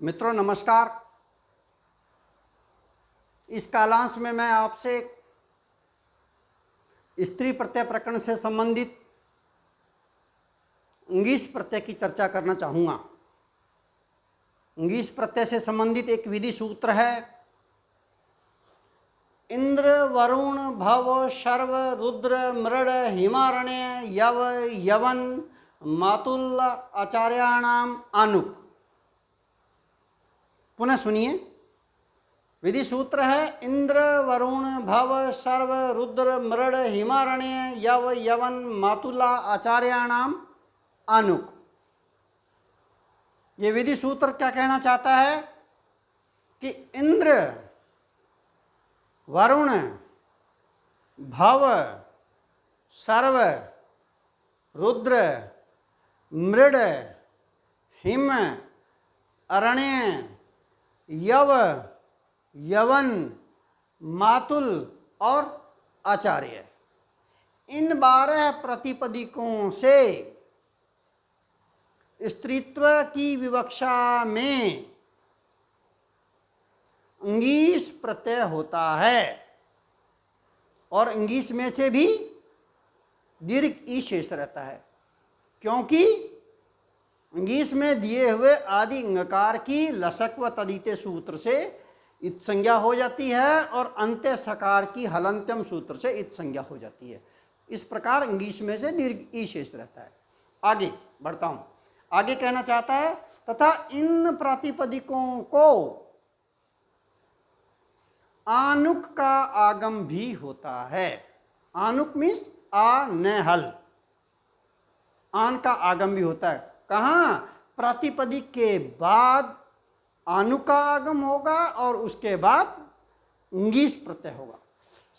मित्रों नमस्कार। इस कालांश में मैं आपसे स्त्री प्रत्यय प्रकरण से संबंधित ङीस प्रत्यय की चर्चा करना चाहूँगा। ङीस प्रत्यय से संबंधित एक विधि सूत्र है। इंद्र वरुण भव शर्व रुद्र मृड हिमारण्य यव यवन मातुल आचार्याणाम आनुक। पुनः सुनिए, विधि सूत्र है इंद्र वरुण भव शर्व रुद्र मृड हिमारण्य यव यवन मातुला आचार्याणाम आनुक। ये विधि सूत्र क्या कहना चाहता है कि इंद्र वरुण भव शर्व रुद्र मृड हिम अरण्य यव यवन मातुल और आचार्य, इन 12 प्रतिपदिकों से स्त्रीत्व की विवक्षा में ङीस प्रत्यय होता है और ङीस में से भी दीर्घ ई शेष रहता है, क्योंकि ङीस में दिए हुए आदि ङकार की लसक व तदिते सूत्र से इत संज्ञा हो जाती है और अंत्य सकार की हलंत्यम सूत्र से इत संज्ञा हो जाती है। इस प्रकार ङीस में से दीर्घ ई शेष रहता है। आगे बढ़ता हूं। आगे कहना चाहता है तथा इन प्रातिपदिकों को आनुक का आगम भी होता है। आनुक मीन्स आ न हल, आन का आगम भी होता है। कहाँ? प्रातिपदिक के बाद आनुक का आगम होगा और उसके बाद ङीस प्रत्यय होगा।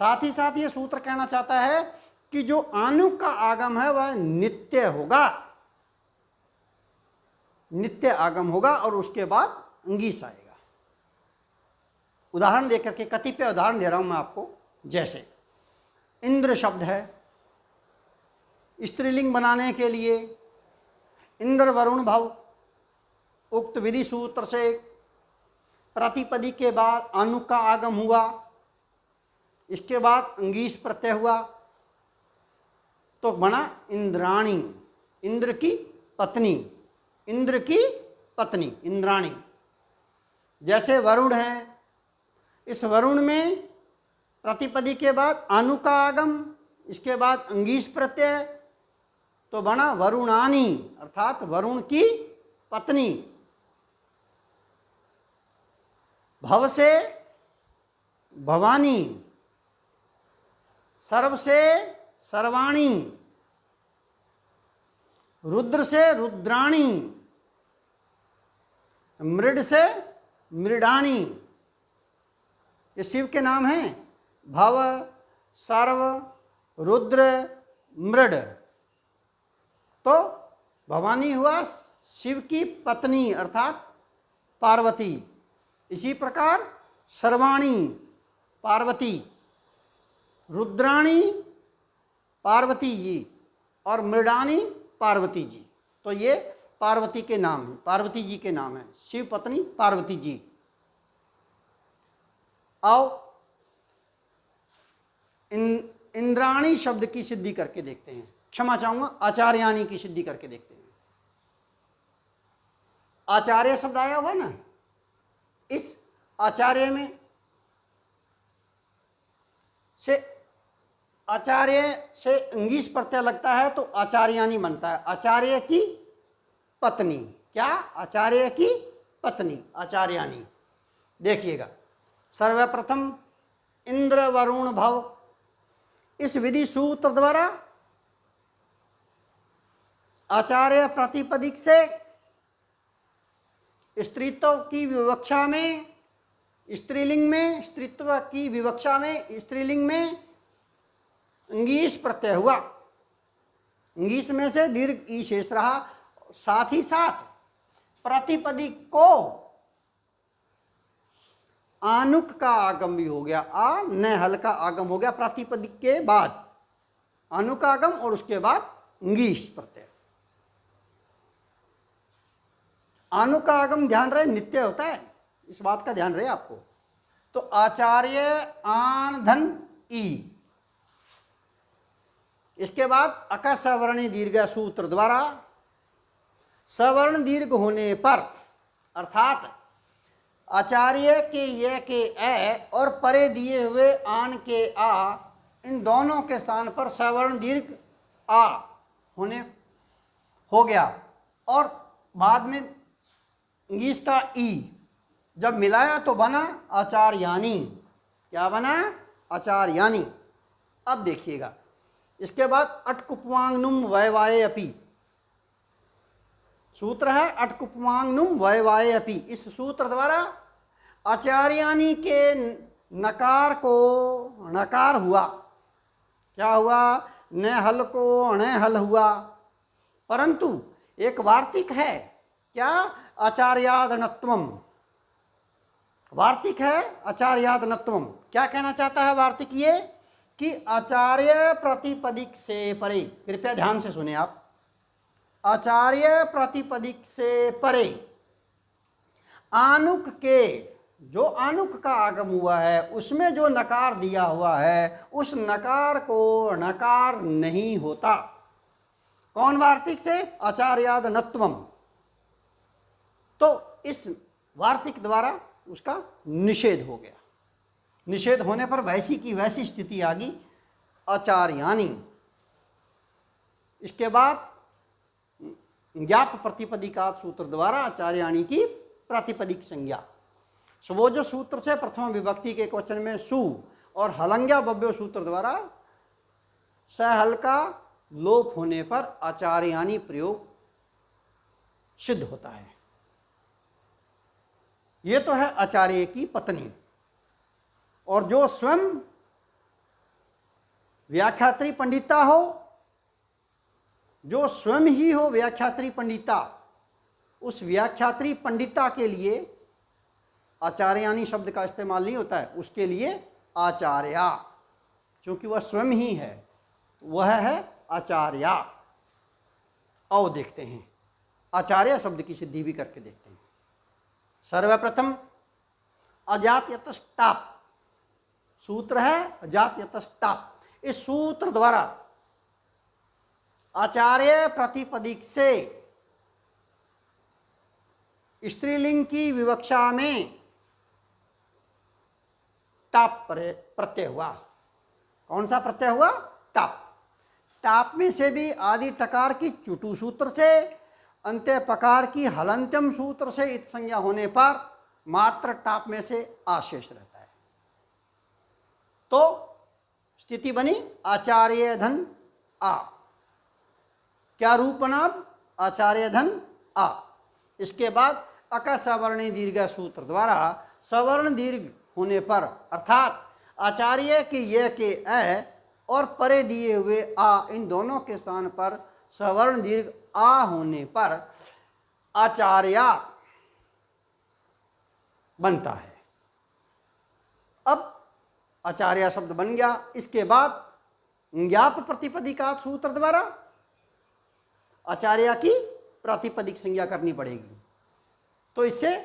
साथ ही साथ ये सूत्र कहना चाहता है कि जो आनुक का आगम है वह नित्य होगा, नित्य आगम होगा और उसके बाद ङीस आएगा। उदाहरण देकर के कतिपय उदाहरण दे रहा हूं मैं आपको। जैसे इंद्र शब्द है, स्त्रीलिंग बनाने के लिए इंद्र वरुण भव उक्त विधि सूत्र से प्रातिपदिक के बाद आनुक का आगम हुआ, इसके बाद ङीस प्रत्यय हुआ तो बना इंद्राणी, इंद्र की पत्नी, इंद्र की पत्नी इंद्राणी। जैसे वरुण है, इस वरुण में प्रातिपदिक के बाद आनुक का आगम, इसके बाद ङीस प्रत्यय तो बना वरुणानी, अर्थात वरुण की पत्नी। भव से भवानी, सर्व से सर्वाणी, रुद्र से रुद्राणी, मृड से मृडाणी। ये शिव के नाम हैं। भव सर्व रुद्र मृड, तो भवानी हुआ शिव की पत्नी अर्थात पार्वती। इसी प्रकार सर्वाणी पार्वती, रुद्राणी पार्वती जी और मृडानी पार्वती जी। तो ये पार्वती के नाम हैं, पार्वती जी के नाम हैं, शिव पत्नी पार्वती जी। आओ इंद्राणी शब्द की सिद्धि करके देखते हैं। क्षमा चाहूंगा, आचार्याणी की सिद्धि करके देखते हैं। आचार्य शब्द आया हुआ ना, इस आचार्य में से आचार्य से ङीस प्रत्यय लगता है तो आचार्याणी बनता है। आचार्य की पत्नी, क्या? आचार्य की पत्नी आचार्याणी। देखिएगा, सर्वप्रथम इंद्र वरुण भव, इस विधि सूत्र द्वारा आचार्य प्रातिपदिक से स्त्रीत्व की विवक्षा में, स्त्रीलिंग में स्त्रीत्व की विवक्षा में स्त्रीलिंग में ङीस प्रत्यय हुआ। ङीस में से दीर्घ ई शेष रहा। साथ ही साथ प्रातिपदिक को आनुक का आगम भी हो गया, आ न हल का आगम हो गया प्रातिपदिक के बाद। आनुक का आगम और उसके बाद ङीस प्रत्यय। आनु का आगम ध्यान रहे नित्य होता है, इस बात का ध्यान रहे आपको। तो आचार्य आन धन ई, इसके बाद अक सवर्णी दीर्घ सूत्र द्वारा सवर्ण दीर्घ होने पर, अर्थात आचार्य के ये के ए और परे दिए हुए आन के आ, इन दोनों के स्थान पर सवर्ण दीर्घ आ होने हो गया, और बाद में इंग्लिश का ई जब मिलाया तो बना आचार्यानी। क्या बना? आचार्यानी। अब देखिएगा, इसके बाद अटकुपवांगनुम वयवाये अपि, सूत्र है अटकुपवांगनुम वयवाये अपि। इस सूत्र द्वारा आचार्यानी के नकार को णकार हुआ। क्या हुआ? न हल को अण हल हुआ। परंतु एक वार्तिक है, क्या? आचार्यादनत्वम, वार्तिक है आचार्यादनत्वम। क्या कहना चाहता है वार्तिक? ये कि आचार्य प्रतिपदिक से परे, कृपया ध्यान से सुने आप, आचार्य प्रतिपदिक से परे आनुक के, जो आनुक का आगम हुआ है उसमें जो नकार दिया हुआ है उस नकार को णकार नहीं होता। कौन वार्तिक से? आचार्यादनत्वम। तो इस वार्तिक द्वारा उसका निषेध हो गया। निषेध होने पर वैसी की वैसी स्थिति आ गई आचार्यानी। इसके बाद ज्ञाप प्रतिपदिका सूत्र द्वारा आचार्याणी की प्रातिपदिक संज्ञा। सो वो जो सूत्र से प्रथम विभक्ति के क्वेश्चन में सु और हलंग्या बव्यो सूत्र द्वारा सहल का लोप होने पर आचार्याणी प्रयोग सिद्ध होता है। ये तो है आचार्य की पत्नी, और जो स्वयं व्याख्यात्री पंडिता हो, जो स्वयं ही हो व्याख्यात्री पंडिता, उस व्याख्यात्री पंडिता के लिए आचार्यानी शब्द का इस्तेमाल नहीं होता है, उसके लिए आचार्या, क्योंकि वह स्वयं ही है, वह है आचार्या। आओ देखते हैं, आचार्य शब्द की सिद्धि भी करके देखते हैं। सर्वप्रथम अजात्यतस्ताप सूत्र है, अजात्यतस्ताप। इस सूत्र द्वारा आचार्य प्रतिपदिक से स्त्रीलिंग की विवक्षा में ताप प्रत्यय हुआ। कौन सा प्रत्यय हुआ? ताप। ताप में से भी आदि टकार की चुटु सूत्र से, अंत्य पकार की हलंत्यम सूत्र से इत संज्ञा होने पर मात्र टाप में से आशेष रहता है। तो स्थिति बनी आचार्य धन आ। क्या रूप बना? आचार्य धन आ। इसके बाद अक सवर्णी दीर्घ सूत्र द्वारा सवर्ण दीर्घ होने पर, अर्थात आचार्य के ये के ए और परे दिए हुए आ, इन दोनों के स्थान पर सवर्ण दीर्घ आ होने पर आचार्या बनता है। अब आचार्य शब्द बन गया। इसके बाद ज्ञाप प्रतिपदिका सूत्र द्वारा आचार्य की प्रातिपदिक संज्ञा करनी पड़ेगी, तो इससे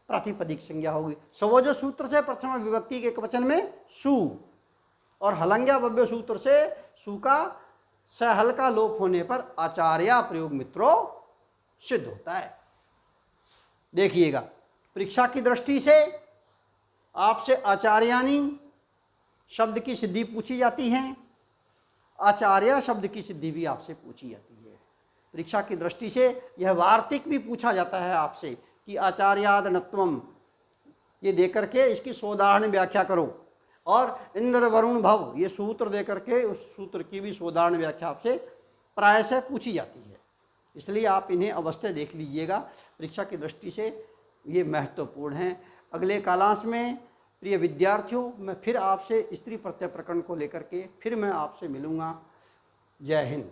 प्रातिपदिक संज्ञा होगी। सो वो जो सूत्र से प्रथम विभक्ति के वचन में सु और हलंग्या बव्य सूत्र से सु का सहल का लोप होने पर आचार्य प्रयोग मित्रों सिद्ध होता है। देखिएगा, परीक्षा की दृष्टि से आपसे आचार्यानी शब्द की सिद्धि पूछी जाती है, आचार्य शब्द की सिद्धि भी आपसे पूछी जाती है। परीक्षा की दृष्टि से यह वार्तिक भी पूछा जाता है आपसे कि आचार्यादनत्वम, ये देकर के इसकी सोदाहरण व्याख्या करो, और इंद्र वरुण भव ये सूत्र देकर के उस सूत्र की भी सोदाहरण व्याख्या आपसे प्राय से पूछी जाती है। इसलिए आप इन्हें अवश्य देख लीजिएगा, परीक्षा की दृष्टि से ये महत्वपूर्ण हैं। अगले कालांश में प्रिय विद्यार्थियों, मैं फिर आपसे स्त्री प्रत्यय प्रकरण को लेकर के फिर मैं आपसे मिलूँगा। जय हिंद।